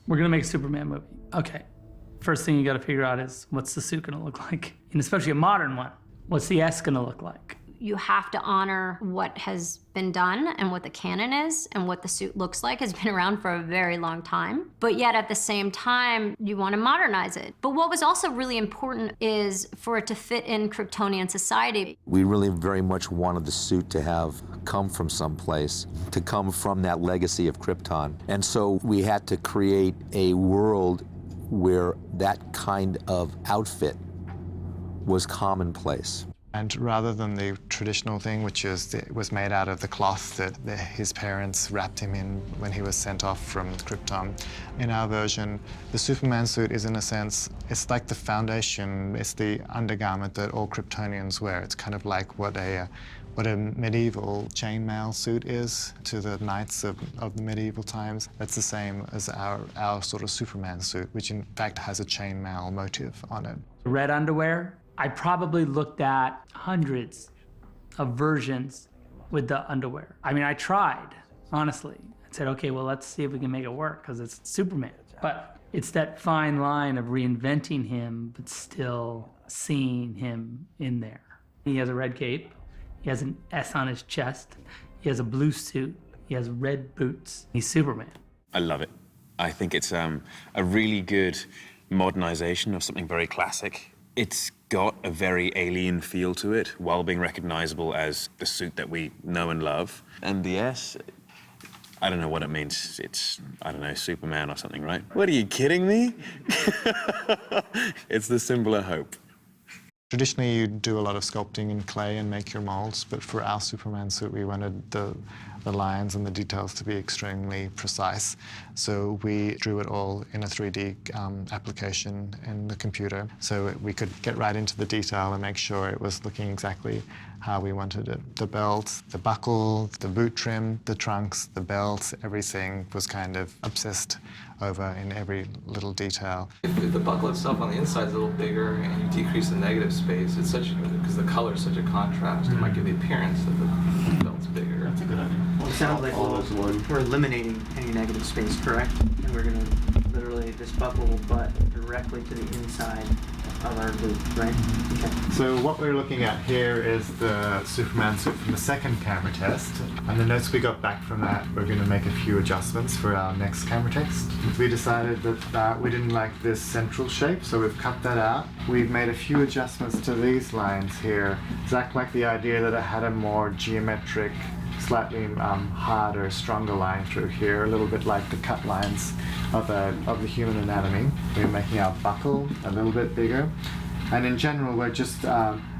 We're gonna make a Superman movie. Okay. First thing you gotta figure out is what's the suit gonna look like? And especially a modern one. What's the S gonna look like? You have to honor what has been done and what the canon is and what the suit looks like. Has been around for a very long time. But yet at the same time, you want to modernize it. But what was also really important is for it to fit in Kryptonian society. We really very much wanted the suit to have come from someplace, to come from that legacy of Krypton. And so we had to create a world where that kind of outfit was commonplace. And rather than the traditional thing, which is it was made out of the cloth that his parents wrapped him in when he was sent off from Krypton, in our version, the Superman suit is, in a sense, it's like the foundation, it's the undergarment that all Kryptonians wear. It's kind of like what a medieval chainmail suit is to the knights of the medieval times. That's the same as our sort of Superman suit, which in fact has a chainmail motif on it. Red underwear. I probably looked at hundreds of versions with the underwear. I mean, I tried, honestly. I said, okay, well, let's see if we can make it work, because it's Superman. But it's that fine line of reinventing him, but still seeing him in there. He has a red cape. He has an S on his chest. He has a blue suit. He has red boots. He's Superman. I love it. I think it's a really good modernization of something very classic. It's got a very alien feel to it, while being recognizable as the suit that we know and love. And the S, I don't know what it means. It's, I don't know, Superman or something, right? What, are you kidding me? It's the symbol of hope. Traditionally, you do a lot of sculpting in clay and make your molds, but for our Superman suit, we wanted the lines and the details to be extremely precise. So we drew it all in a 3D application in the computer, so we could get right into the detail and make sure it was looking exactly how we wanted it. The belt, the buckle, the boot trim, the trunks, the belt, everything was kind of obsessed over in every little detail. If the buckle itself on the inside is a little bigger and you decrease the negative space, it's such, because the color is such a contrast, it might give the appearance that the belt's bigger. That's a good idea. Well, it sounds like we're eliminating any negative space, correct? And we're going to literally, this buckle will butt directly to the inside of our loop, right? Okay. So what we're looking at here is the Superman suit from the second camera test. And the notes we got back from that, we're going to make a few adjustments for our next camera test. We decided that we didn't like this central shape, so we've cut that out. We've made a few adjustments to these lines here. Zack liked the idea that it had a more geometric, slightly harder, stronger line through here, a little bit like the cut lines of the human anatomy. We're making our buckle a little bit bigger. And in general, we're just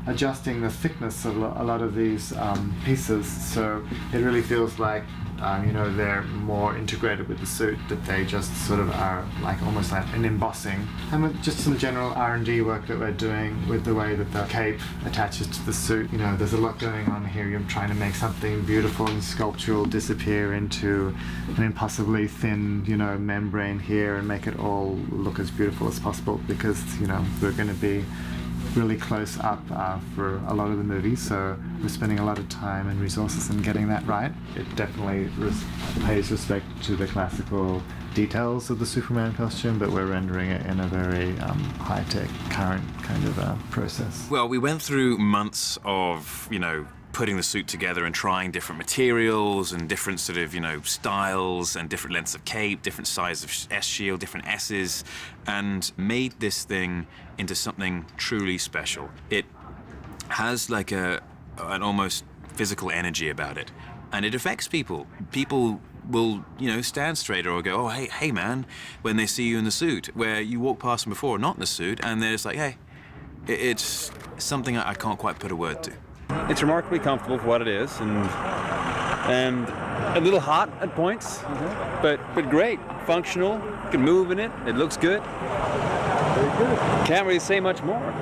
adjusting the thickness of a lot of these pieces, so it really feels like you know, they're more integrated with the suit, that they just sort of are like almost like an embossing. And with just some general R&D work that we're doing with the way that the cape attaches to the suit. You know, there's a lot going on here. You're trying to make something beautiful and sculptural disappear into an impossibly thin, you know, membrane here and make it all look as beautiful as possible, because, you know, we're going to be really close up for a lot of the movies, so we're spending a lot of time and resources in getting that right. It definitely pays respect to the classical details of the Superman costume, but we're rendering it in a very high-tech, current kind of process. Well, we went through months of, you know, putting the suit together and trying different materials and different sort of, you know, styles and different lengths of cape, different size of S-shield, different S's, and made this thing into something truly special. It has like an almost physical energy about it, and it affects people. People will, you know, stand straighter or go, oh, hey man, when they see you in the suit, where you walk past them before, not in the suit, and they're just like, hey, it's something I can't quite put a word to. It's remarkably comfortable for what it is, and a little hot at points, but great, functional. You can move in it. It looks good. Very good. Can't really say much more.